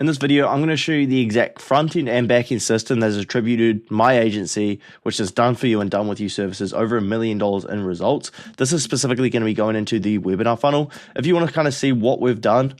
In this video, I'm going to show you the exact front-end and back-end system that has attributed my agency, which has done for you and done with you services, over $1 million in results. This is specifically going to be going into the webinar funnel. If you want to kind of see what we've done,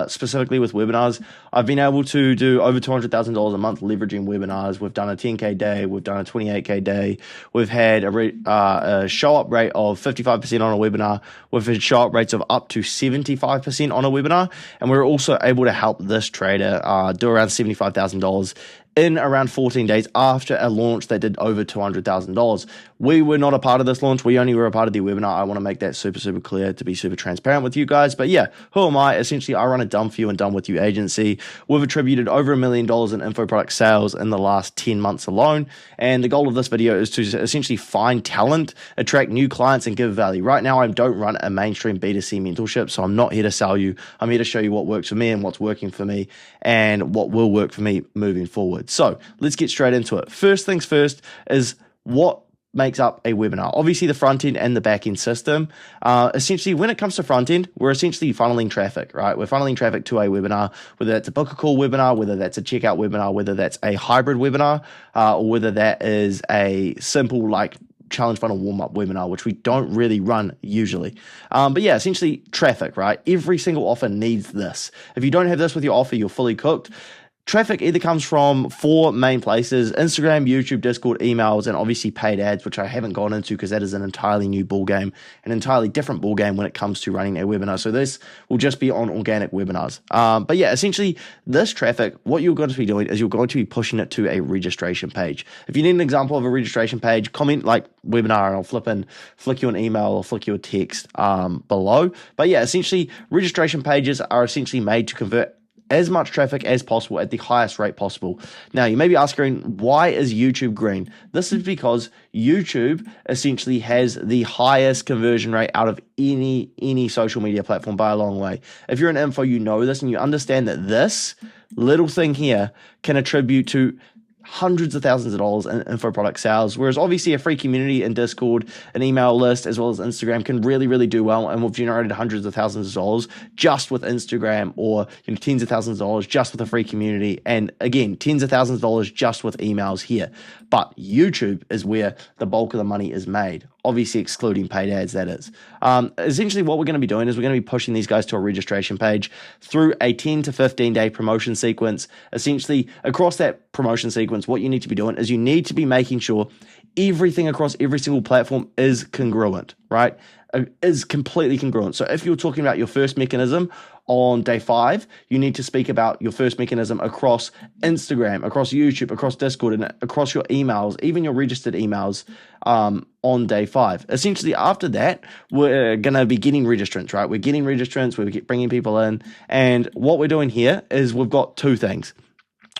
specifically with webinars, I've been able to do over $200,000 a month leveraging webinars. We've done a 10K day, we've done a 28K day, we've had a show-up rate of 55% on a webinar, we've had show-up rates of up to 75% on a webinar, and we're also able to help this trader do around $75,000 in around 14 days after a launch that did over $200,000. We were not a part of this launch. We only were a part of the webinar. I want to make that super clear to be super transparent with you guys. But yeah, who am I? Essentially, I run a done for you and done with you agency. We've attributed over $1 million in info product sales in the last 10 months alone. And the goal of this video is to essentially find talent, attract new clients, and give value. Right now, I don't run a mainstream B2C mentorship, so I'm not here to sell you. I'm here to show you what works for me and what's working for me and what will work for me moving forward. So let's get straight into it. First things first is what makes up a webinar. Obviously the front end and the back end system. Essentially when it comes to front end, we're essentially funneling traffic, right? We're funneling traffic to a webinar, whether that's a book a call webinar, whether that's a checkout webinar, whether that's a hybrid webinar, or whether that is a simple like challenge funnel warm-up webinar, which we don't really run usually. But yeah, essentially traffic, right? Every single offer needs this. If you don't have this with your offer, you're fully cooked. Traffic either comes from 4 main places: Instagram, YouTube, Discord, emails, and obviously paid ads, which I haven't gone into because that is an entirely new ball game, an entirely different ball game when it comes to running a webinar. So this will just be on organic webinars. But yeah, essentially this traffic, what you're going to be doing is you're going to be pushing it to a registration page. If you need an example of a registration page, comment like webinar and I'll flick you an email or flick you a text below. But yeah, essentially registration pages are essentially made to convert as much traffic as possible at the highest rate possible. Now, you may be asking, why is YouTube green? This is because YouTube essentially has the highest conversion rate out of any social media platform by a long way. If you're in info, you know this and you understand that this little thing here can attribute to hundreds of thousands of dollars in info product sales, whereas obviously a free community in Discord, an email list, as well as Instagram can really do well, and we've generated hundreds of thousands of dollars just with Instagram, or tens of thousands of dollars just with a free community, and again, tens of thousands of dollars just with emails here. But YouTube is where the bulk of the money is made, obviously excluding paid ads, that is. Essentially what we're going to be doing is we're going to be pushing these guys to a registration page through a 10 to 15 day promotion sequence. Essentially across that promotion sequence, what you need to be doing is you need to be making sure everything across every single platform is congruent, right? Is completely congruent. So if you're talking about your first mechanism on day 5, you need to speak about your first mechanism across Instagram, across YouTube, across Discord, and across your emails, even your registered emails on day 5. Essentially, after that, we're going to be getting registrants, right? We're getting registrants, we're bringing people in, and what we're doing here is we've got 2 things.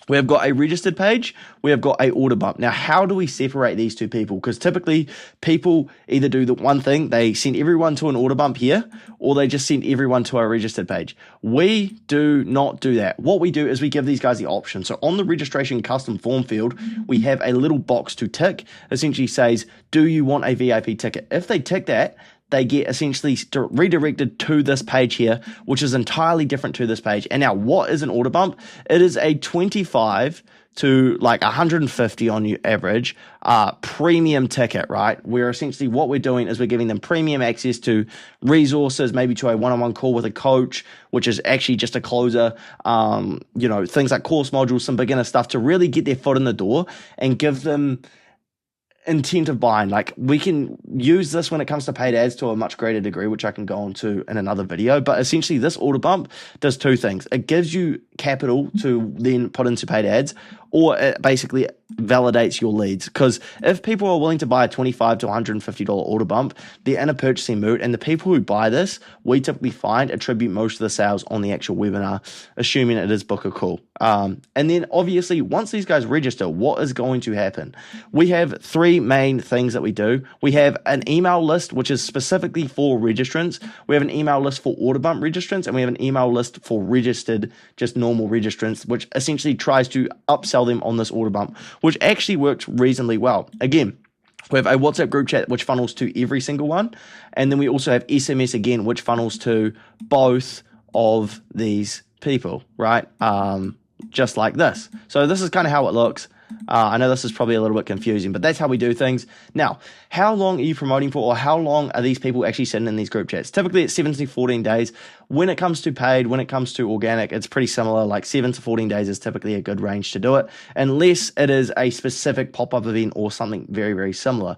We have got a registered page, we have got a order bump. Now, how do we separate these 2 people? Because typically people either do the one thing, they send everyone to an order bump here, or they just send everyone to our registered page. We do not do that. What we do is we give these guys the option. So on the registration custom form field, we have a little box to tick, essentially says, do you want a VIP ticket? If they tick that, they get essentially redirected to this page here, which is entirely different to this page. And now, what is an order bump? It is a 25 to like 150 on your average premium ticket, right? Where essentially what we're doing is we're giving them premium access to resources, maybe to a one-on-one call with a coach, which is actually just a closer, things like course modules, some beginner stuff to really get their foot in the door and give them intent of buying. Like, we can use this when it comes to paid ads to a much greater degree, which I can go on to in another video. But essentially this order bump does 2 things. It gives you capital to then put into paid ads, or it basically validates your leads. Because if people are willing to buy a $25 to $150 order bump, they're in a purchasing mood, and the people who buy this, we typically find attribute most of the sales on the actual webinar, assuming it is book a call. And then obviously once these guys register, what is going to happen? We have 3 main things that we do. We have an email list, which is specifically for registrants. We have an email list for order bump registrants, and we have an email list for registered, just normal registrants, which essentially tries to upsell them on this order bump, which actually works reasonably well. Again, we have a WhatsApp group chat, which funnels to every single one. And then we also have SMS again, which funnels to both of these people, right? just like this. So this is kind of how it looks. I know this is probably a little bit confusing, but that's how we do things. Now, how long are you promoting for, or how long are these people actually sitting in these group chats? Typically, it's 7 to 14 days. When it comes to paid, when it comes to organic, it's pretty similar. Like 7 to 14 days is typically a good range to do it, unless it is a specific pop-up event or something very, very similar.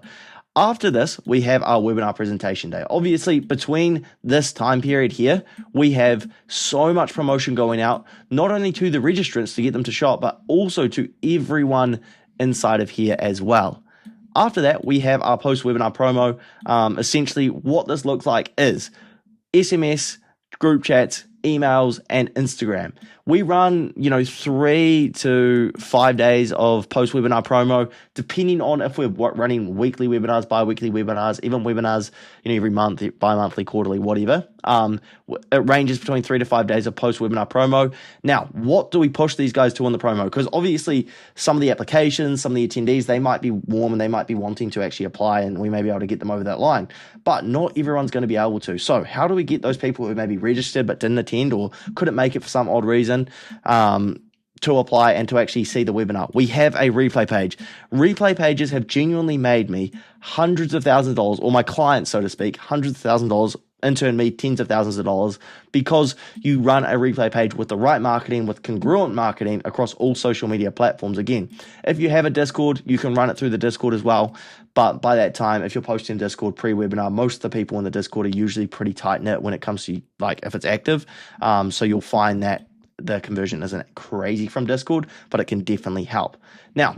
After this, we have our webinar presentation day. Obviously, between this time period here, we have so much promotion going out, not only to the registrants to get them to shop, but also to everyone inside of here as well. After that, we have our post-webinar promo. Essentially, what this looks like is SMS, group chats, emails, and Instagram. We run, 3 to 5 days of post-webinar promo, depending on if we're running weekly webinars, bi-weekly webinars, even webinars, every month, bi-monthly, quarterly, whatever. It ranges between 3 to 5 days of post-webinar promo. Now, what do we push these guys to on the promo? Because obviously, some of the applications, some of the attendees, they might be warm and they might be wanting to actually apply, and we may be able to get them over that line. But not everyone's going to be able to. So how do we get those people who maybe registered but didn't attend or couldn't make it for some odd reason to apply and to actually see the webinar? We have a replay page. Replay pages have genuinely made me hundreds of thousands of dollars, or my clients, so to speak, hundreds of thousands of dollars, in turn me tens of thousands of dollars, because you run a replay page with the right marketing, with congruent marketing across all social media platforms. Again, if you have a Discord, you can run it through the Discord as well. But by that time, if you're posting Discord pre-webinar, most of the people in the Discord are usually pretty tight-knit when it comes to, if it's active. So you'll find that the conversion isn't crazy from Discord, but it can definitely help. Now,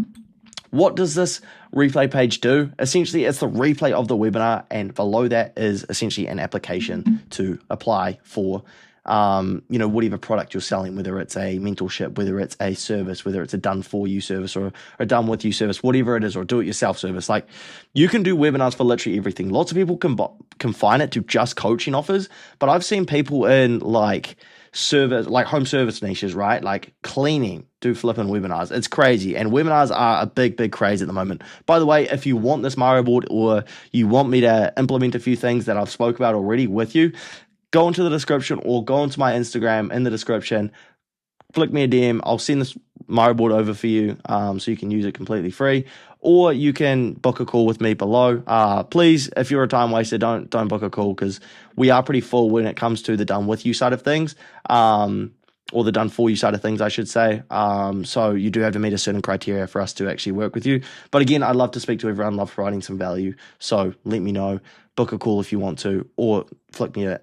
what does this replay page do? Essentially, it's the replay of the webinar, and below that is essentially an application to apply for, whatever product you're selling, whether it's a mentorship, whether it's a service, whether it's a done-for-you service or a done-with-you service, whatever it is, or do-it-yourself service. Like, you can do webinars for literally everything. Lots of people confine it to just coaching offers, but I've seen people in service, like home service niches, right? Like cleaning, do flipping webinars. It's crazy. And webinars are a big, big craze at the moment. By the way, if you want this Mario board, or you want me to implement a few things that I've spoke about already with you, go into the description or go into my Instagram in the description, flick me a DM. I'll send this Mario board over for you, so you can use it completely free. Or you can book a call with me below. Please, if you're a time waster, don't book a call, because we are pretty full when it comes to the done with you side of things, or the done for you side of things, I should say. So you do have to meet a certain criteria for us to actually work with you. But again, I'd love to speak to everyone, love providing some value. So let me know, book a call if you want to, or flick me a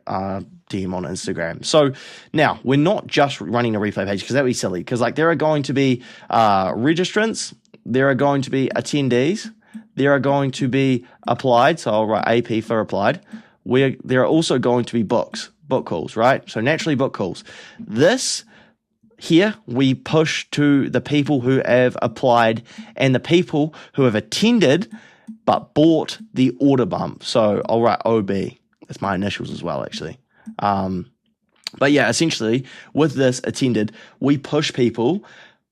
DM on Instagram. So now, we're not just running a replay page, because that would be silly, because there are going to be registrants, there are going to be attendees, there are going to be applied, so I'll write AP for applied. There are also going to be book calls, right? So naturally, book calls. This here, we push to the people who have applied and the people who have attended but bought the order bump. So I'll write OB. That's my initials as well, actually. But yeah, essentially, with this attended, we push people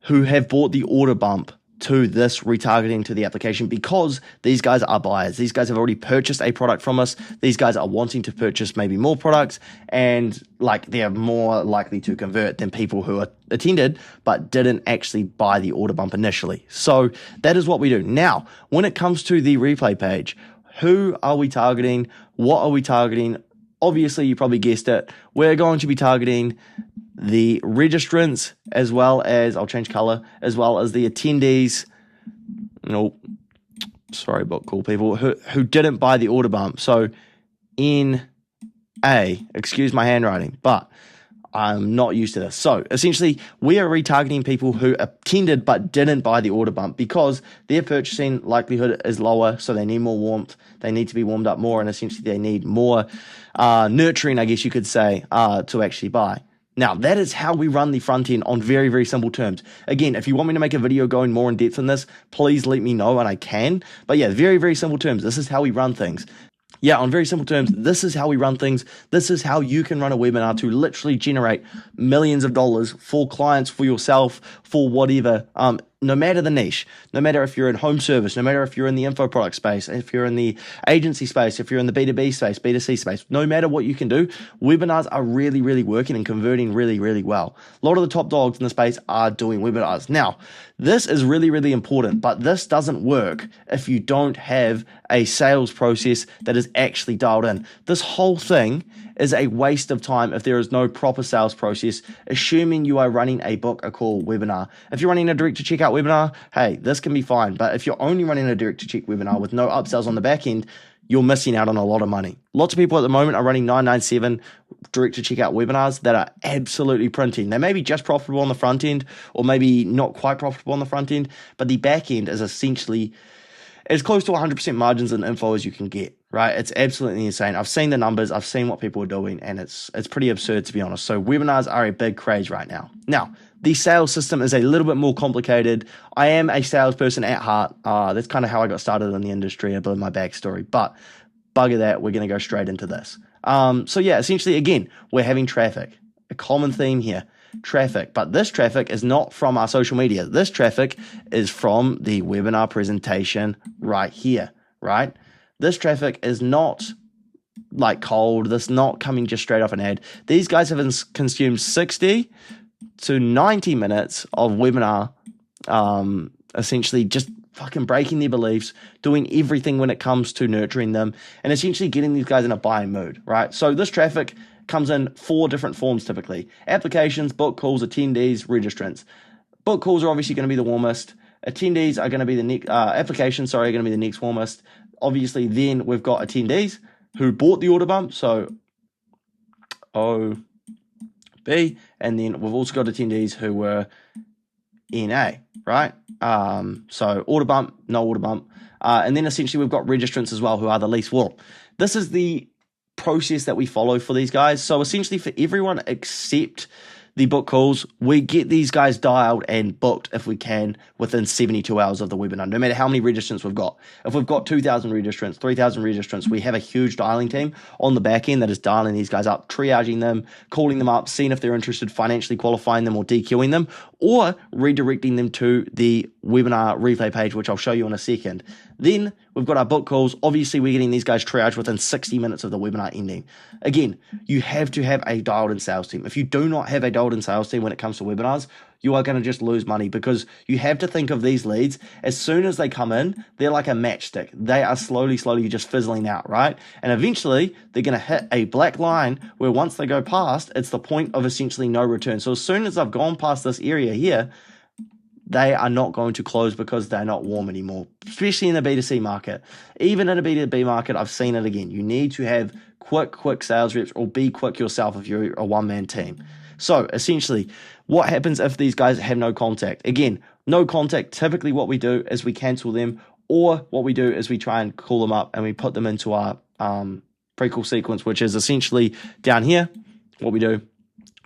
who have bought the order bump to this retargeting to the application, because these guys are buyers. These guys have already purchased a product from us. These guys are wanting to purchase maybe more products, and they are more likely to convert than people who are attended but didn't actually buy the order bump initially. So that is what we do. Now, when it comes to the replay page, who are we targeting? What are we targeting? Obviously, you probably guessed it. We're going to be targeting the registrants, as well as, I'll change color, as well as the attendees, book call people who didn't buy the order bump. So NA, excuse my handwriting, but I'm not used to this. So essentially, we are retargeting people who attended but didn't buy the order bump, because their purchasing likelihood is lower, so they need more warmth. They need to be warmed up more, and essentially they need more nurturing, I guess you could say, to actually buy. Now, that is how we run the front end on very, very simple terms. Again, if you want me to make a video going more in depth in this, please let me know and I can. But yeah, very, very simple terms. This is how we run things. Yeah, on very simple terms, this is how we run things. This is how you can run a webinar to literally generate millions of dollars for clients, for yourself, for whatever. no matter the niche, no matter if you're in home service, no matter if you're in the info product space, if you're in the agency space, if you're in the B2B space, B2C space, no matter what you can do, webinars are really, really working and converting really, really well. A lot of the top dogs in the space are doing webinars. Now, this is really, really important, but this doesn't work if you don't have a sales process that is actually dialed in. This whole thing is a waste of time if there is no proper sales process, assuming you are running a book, a call, webinar. If you're running a direct to checkout webinar, hey, this can be fine. But if you're only running a direct to check webinar with no upsells on the back end, you're missing out on a lot of money. Lots of people at the moment are running 997 direct to checkout webinars that are absolutely printing. They may be just profitable on the front end or maybe not quite profitable on the front end, but the back end is essentially as close to 100% margins and info as you can get, right? It's absolutely insane. I've seen the numbers, I've seen what people are doing, and it's pretty absurd, to be honest. So webinars are a big craze right now. Now, the sales system is a little bit more complicated. I am a salesperson at heart. That's kind of how I got started in the industry, a bit of my backstory. But bugger that, we're going to go straight into this. So yeah, essentially, again, we're having traffic. A common theme here, traffic. But this traffic is not from our social media. This traffic is from the webinar presentation right here, right? This traffic is not like cold. This is not coming just straight off an ad. These guys have consumed 60 to 90 minutes of webinar, essentially just fucking breaking their beliefs, doing everything when it comes to nurturing them, and essentially getting these guys in a buying mood, right? So this traffic comes in 4 different forms typically: applications, book calls, attendees, registrants. Book calls are obviously going to be the warmest. Attendees are going to be the next, applications, sorry, are going to be the next warmest. Obviously, then we've got attendees who bought the order bump, so OB, and then we've also got attendees who were NA, right? So order bump, no order bump. And then essentially we've got registrants as well, who are the least warm. This is the process that we follow for these guys. So essentially for everyone except the book calls, we get these guys dialed and booked if we can within 72 hours of the webinar, no matter how many registrants we've got. If we've got 2,000 registrants, 3,000 registrants, we have a huge dialing team on the back end that is dialing these guys up, triaging them, calling them up, seeing if they're interested, financially qualifying them or DQing them, or redirecting them to the webinar replay page, which I'll show you in a second. Then we've got our book calls. Obviously, we're getting these guys triaged within 60 minutes of the webinar ending. Again, you have to have a dialed-in sales team. If you do not have a dialed-in sales team when it comes to webinars, you are going to just lose money, because you have to think of these leads, as soon as they come in, they're like a matchstick. They are slowly just fizzling out, right? And eventually, they're going to hit a black line where once they go past, it's the point of essentially no return. So as soon as I've gone past this area here, they are not going to close because they're not warm anymore, especially in the B2C market. Even in a B2B market, I've seen it again. You need to have quick sales reps, or be quick yourself if you're a one-man team. So essentially, what happens if these guys have no contact? Again, no contact, typically what we do is we cancel them, or what we do is we try and call them up and we put them into our pre-call sequence, which is essentially down here. What we do,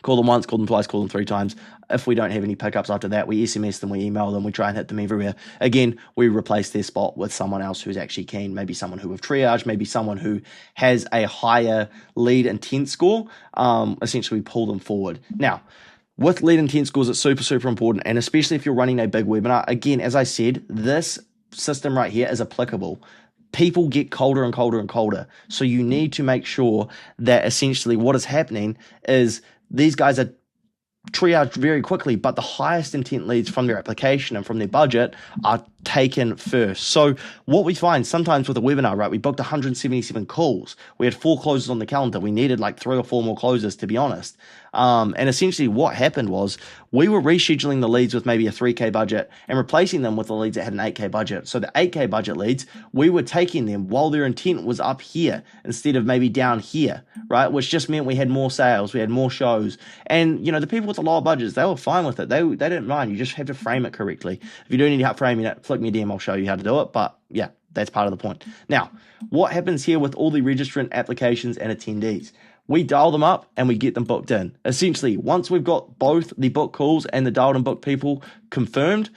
call them once, call them twice, call them 3 times. If we don't have any pickups after that, we SMS them, we email them, we try and hit them everywhere. Again, we replace their spot with someone else who's actually keen, maybe someone who we've triaged, maybe someone who has a higher lead intent score. Essentially, we pull them forward. Now, with lead intent scores, it's super important, and especially if you're running a big webinar. Again, as I said, this system right here is applicable. People get colder and colder. So you need to make sure that essentially what is happening is these guys are triaged very quickly, but the highest intent leads from their application and from their budget are taken first. So what we find sometimes with a webinar, right, we booked 177 calls. We had 4 closes on the calendar. We needed like 3 or 4 more closes, to be honest. And essentially what happened was we were rescheduling the leads with maybe a 3K budget and replacing them with the leads that had an 8K budget. So the 8K budget leads, we were taking them while their intent was up here instead of maybe down here, right? Which just meant we had more sales, we had more shows. And, you know, the people with the lower budgets, they were fine with it. They didn't mind. You just have to frame it correctly. If you do need help framing it, flick me a DM, I'll show you how to do it. But yeah, that's part of the point. Now, what happens here with all the registrant applications and attendees? We dial them up and we get them booked in. Essentially, once we've got both the book calls and the dialed and booked people confirmed,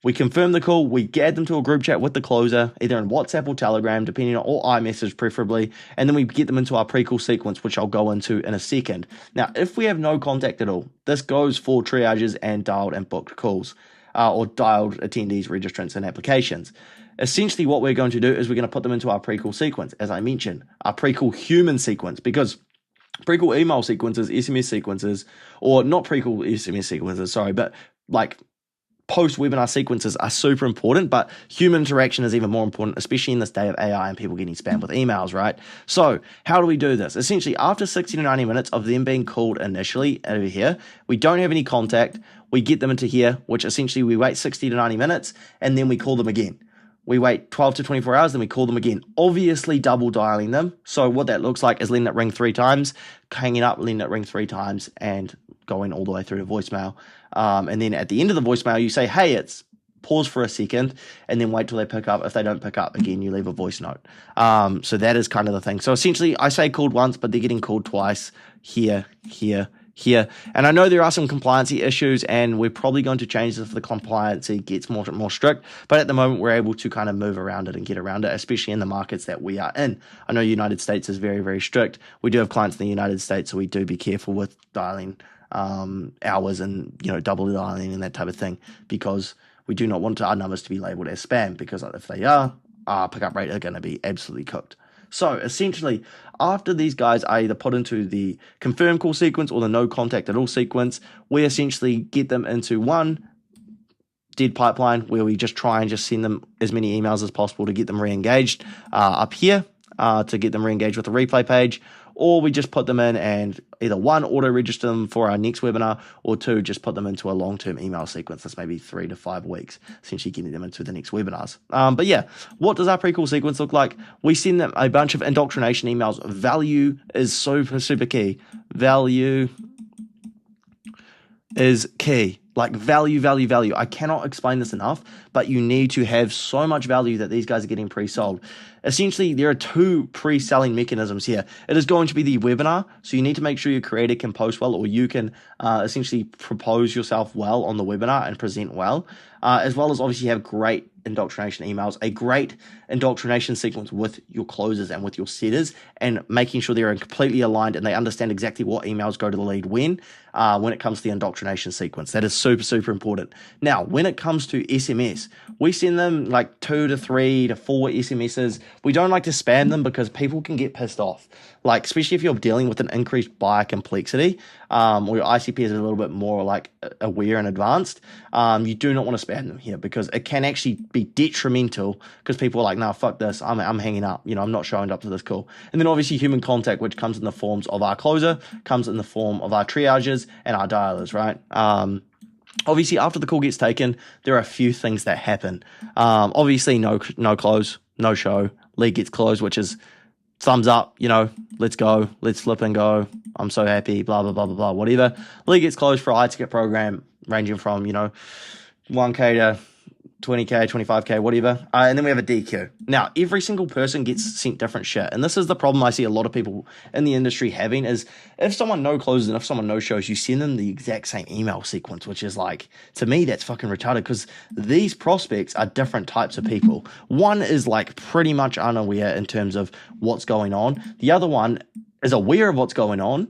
we confirm the call, we add them to a group chat with the closer, either in WhatsApp or Telegram, depending on, or iMessage preferably, and then we get them into our pre-call sequence, which I'll go into in a second. Now, if we have no contact at all, this goes for triages and dialed and booked calls. or dialed attendees, registrants, and applications. Essentially, what we're going to do is we're going to put them into our pre-call sequence, as I mentioned, our pre-call human sequence, because pre-call email sequences, SMS sequences, or not pre-call SMS sequences, sorry, but like post-webinar sequences are super important, but human interaction is even more important, especially in this day of AI and people getting spammed with emails, right? So how do we do this? Essentially, after 60 to 90 minutes of them being called initially over here, we don't have any contact, we get them into here, which essentially we wait 60 to 90 minutes, and then we call them again. We wait 12 to 24 hours, then we call them again, obviously double dialing them. So what that looks like is letting it ring 3 times, hanging up, letting it ring 3 times, and going all the way through to voicemail. And then at the end of the voicemail, you say, hey, it's pause for a second, and then wait till they pick up. If they don't pick up, again, you leave a voice note. So that is kind of the thing. So essentially, I say called once, but they're getting called twice, here. And I know there are some compliancy issues, and we're probably going to change this if the compliancy gets more strict, but at the moment we're able to kind of move around it and get around it, especially in the markets that we are in. I know United States is very, very strict. We do have clients in the United States, so we do be careful with dialing hours and double dialing and that type of thing, because we do not want our numbers to be labeled as spam, because if they are, our pickup rate are going to be absolutely cooked. So essentially, after these guys are either put into the confirm call sequence or the no contact at all sequence, we essentially get them into one dead pipeline where we just try and just send them as many emails as possible to get them re-engaged up here, to get them re-engaged with the replay page, or we just put them in and either one, auto-register them for our next webinar, or two, just put them into a long-term email sequence that's maybe 3 to 5 weeks, essentially getting them into the next webinars. But yeah, what does our pre-call sequence look like? We send them a bunch of indoctrination emails. Value is super key. Value is key. Like value. I cannot explain this enough, but you need to have so much value that these guys are getting pre-sold. Essentially, there are 2 pre-selling mechanisms here. It is going to be the webinar, so you need to make sure your creator can post well, or you can essentially propose yourself well on the webinar and present well, as well as obviously have great indoctrination emails, a great indoctrination sequence with your closers and with your setters, and making sure they're completely aligned and they understand exactly what emails go to the lead when it comes to the indoctrination sequence. That is super important. Now, when it comes to SMS, we send them like 2 to 3 to 4 SMSs. We don't like to spam them because people can get pissed off. Like, especially if you're dealing with an increased buyer complexity, or your ICP is a little bit more like aware and advanced, you do not want to spam them here, because it can actually be detrimental, because people are like, nah, fuck this, I'm hanging up, I'm not showing up to this call. And then obviously human contact, which comes in the forms of our closer, comes in the form of our triages and our dialers, right? Obviously, after the call gets taken, there are a few things that happen. Obviously, no close, no show, lead gets closed, which is thumbs up, let's go, let's flip and go, I'm so happy, blah, blah, blah, blah, blah, whatever. Lead gets closed for a high ticket program ranging from, 1K to 20K, 25K, whatever. And then we have a DQ. Now, every single person gets sent different shit. And this is the problem I see a lot of people in the industry having, is if someone no closes and if someone no shows, you send them the exact same email sequence, which is like, to me, that's fucking retarded, because these prospects are different types of people. One is like pretty much unaware in terms of what's going on. The other one is aware of what's going on,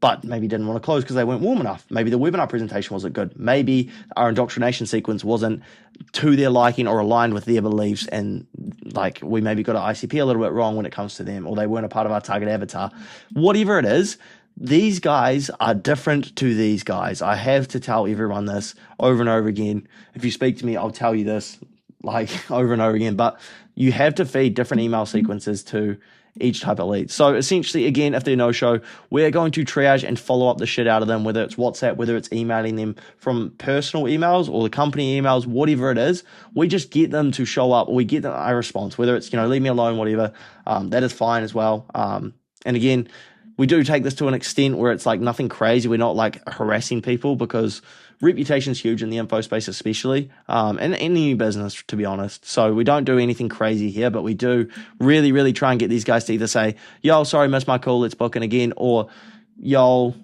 but maybe didn't want to close because they weren't warm enough. Maybe the webinar presentation wasn't good. Maybe our indoctrination sequence wasn't to their liking or aligned with their beliefs, and like we maybe got our ICP a little bit wrong when it comes to them, or they weren't a part of our target avatar. Whatever it is, these guys are different to these guys. I have to tell everyone this over and over again. If you speak to me, I'll tell you this like over and over again, but you have to feed different email sequences to each type of lead. So essentially, again, if they're no-show, we're going to triage and follow up the shit out of them, whether it's WhatsApp, whether it's emailing them from personal emails or the company emails, whatever it is. We just get them to show up, or we get them a response, whether it's, leave me alone, whatever. That is fine as well. And again, we do take this to an extent where it's like nothing crazy. We're not like harassing people, because reputation is huge in the info space, especially, and any business, to be honest. So we don't do anything crazy here, but we do really try and get these guys to either say, yo, sorry, missed my call, let's book in again, or yo,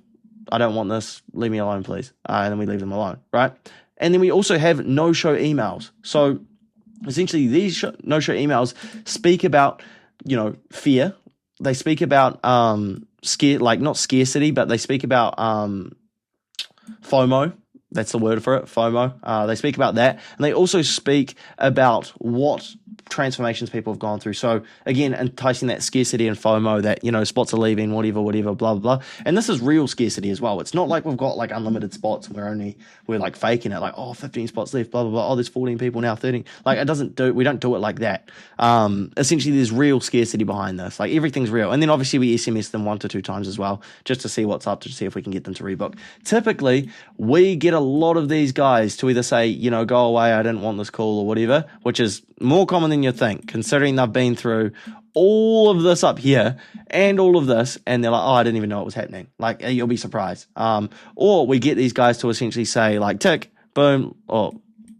I don't want this, leave me alone, please. And then we leave them alone, right? And then we also have no-show emails. So essentially, these no-show emails speak about, fear. They speak about not scarcity, but they speak about FOMO. That's the word for it, FOMO. They speak about that. And they also speak about what transformations people have gone through. So again, enticing that scarcity and FOMO that, spots are leaving, whatever, blah, blah, blah. And this is real scarcity as well. It's not like we've got like unlimited spots and we're like faking it, like, 15 spots left, blah, blah, blah. Oh, there's 14 people now, 13. Like we don't do it like that. Essentially there's real scarcity behind this. Like everything's real. And then obviously we SMS them 1 to 2 times as well, just to see what's up, to see if we can get them to rebook. Typically, we get a lot of these guys to either say, go away, I didn't want this call or whatever, which is more common than you think, considering they've been through all of this up here and all of this, and they're like, I didn't even know it was happening. Like, you'll be surprised. Or we get these guys to essentially say, like, tick, boom, or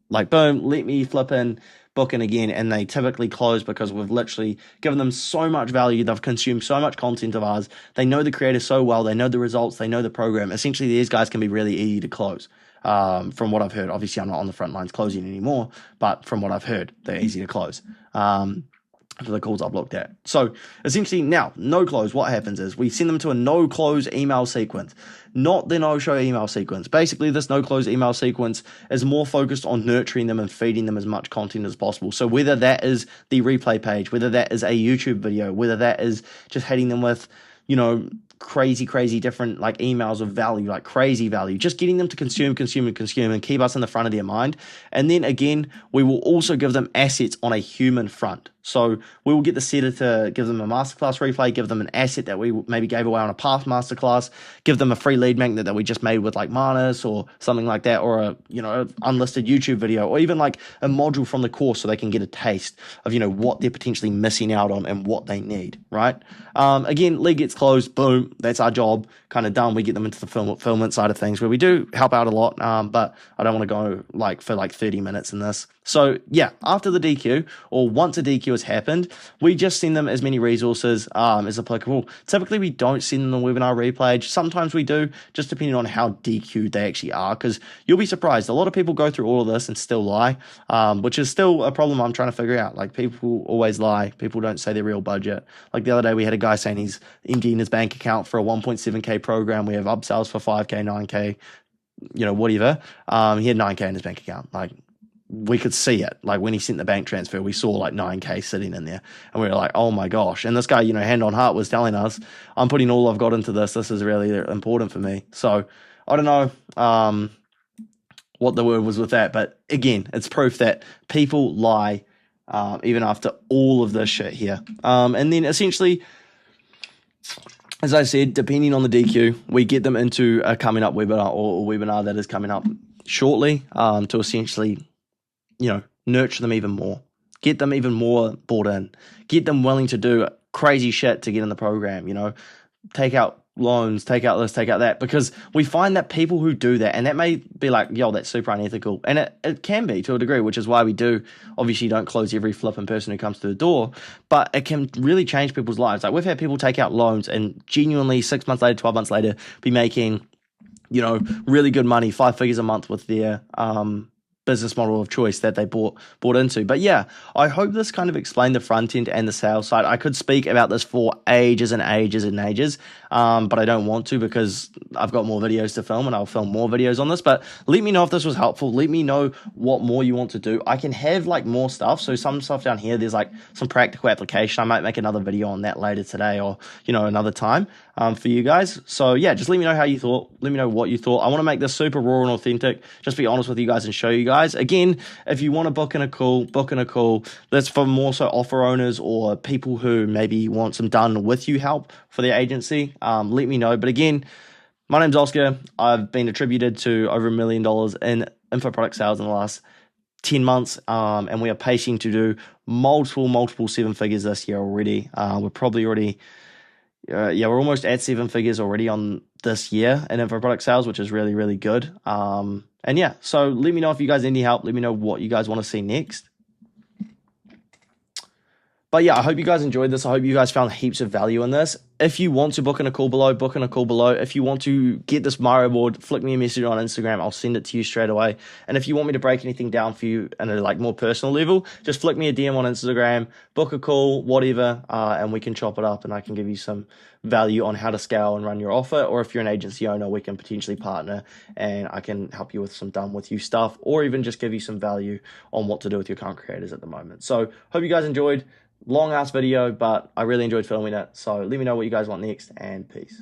like, boom, let me flip in, book in again, and they typically close because we've literally given them so much value. They've consumed so much content of ours. They know the creator so well. They know the results. They know the program. Essentially, these guys can be really easy to close. From what I've heard, obviously I'm not on the front lines closing anymore, but from what I've heard, they're easy to close. For the calls I've looked at. So essentially now, no close, what happens is we send them to a no close email sequence, not the no show email sequence. Basically, this no close email sequence is more focused on nurturing them and feeding them as much content as possible. So whether that is the replay page, whether that is a YouTube video, whether that is just hitting them with, crazy different like emails of value, like crazy value, just getting them to consume and keep us in the front of their mind. And then again, we will also give them assets on a human front. So we will get the setter to give them a masterclass replay, give them an asset that we maybe gave away on a past masterclass, give them a free lead magnet that we just made with like Manus or something like that, or a unlisted YouTube video, or even like a module from the course so they can get a taste of what they're potentially missing out on and what they need, right? Again, lead gets closed, boom, that's our job, kind of done. We get them into the fulfillment side of things where we do help out a lot, but I don't want to go for 30 minutes in this. So yeah, after the DQ, or once a DQ has happened, we just send them as many resources as applicable. Typically, we don't send them the webinar replay. Sometimes we do, just depending on how DQ'd they actually are, because you'll be surprised. A lot of people go through all of this and still lie, which is still a problem I'm trying to figure out. Like, people always lie. People don't say their real budget. Like the other day, we had a guy saying he's emptying his bank account for a 1.7K program. We have upsells for 5K, 9K, whatever. He had 9K in his bank account. Like, we could see it. Like, when he sent the bank transfer, we saw like 9K sitting in there, and we were like, oh my gosh. And this guy, hand on heart, was telling us, I'm putting all I've got into this. This is really important for me. So I don't know what the word was with that, but again, it's proof that people lie even after all of this shit here. And then essentially, as I said, depending on the DQ, we get them into a coming up webinar, or a webinar that is coming up shortly, to essentially nurture them even more, get them even more bought in, get them willing to do crazy shit to get in the program, take out loans, take out this, take out that, because we find that people who do that, and that may be like, that's super unethical, and it can be to a degree, which is why we obviously don't close every flipping person who comes to the door, but it can really change people's lives. Like, we've had people take out loans and genuinely 6 months later, 12 months later, be making, really good money, 5 figures a month with their, business model of choice that they bought into. But yeah, I hope this kind of explained the front end and the sales side. I could speak about this for ages and ages and ages, but I don't want to, because I've got more videos to film, and I'll film more videos on this. But let me know if this was helpful. Let me know what more you want to do. I can have like more stuff. So some stuff down here, there's like some practical application. I might make another video on that later today, or another time for you guys. So yeah, just let me know how you thought. Let me know what you thought. I want to make this super raw and authentic. Just be honest with you guys and show you guys. Again, if you want to book in a call. That's for more so offer owners or people who maybe want some done with you help for their agency. Let me know. But again, my name's Oscar. I've been attributed to over $1 million in info product sales in the last 10 months, and we are pacing to do multiple 7 figures this year already. We're probably already we're almost at 7 figures already on this year in info product sales, which is really, really good. And yeah, so let me know if you guys need any help. Let me know what you guys want to see next. But yeah, I hope you guys enjoyed this. I hope you guys found heaps of value in this. if you want to book in a call below, book in a call below. If you want to get this Mario board, flick me a message on Instagram. I'll send it to you straight away. And if you want me to break anything down for you at a like more personal level, just flick me a DM on Instagram, book a call, whatever, and we can chop it up and I can give you some value on how to scale and run your offer. Or if you're an agency owner, we can potentially partner and I can help you with some done with you stuff, or even just give you some value on what to do with your current creators at the moment. So hope you guys enjoyed. Long ass video, but I really enjoyed filming it. So let me know what you guys want next, and peace.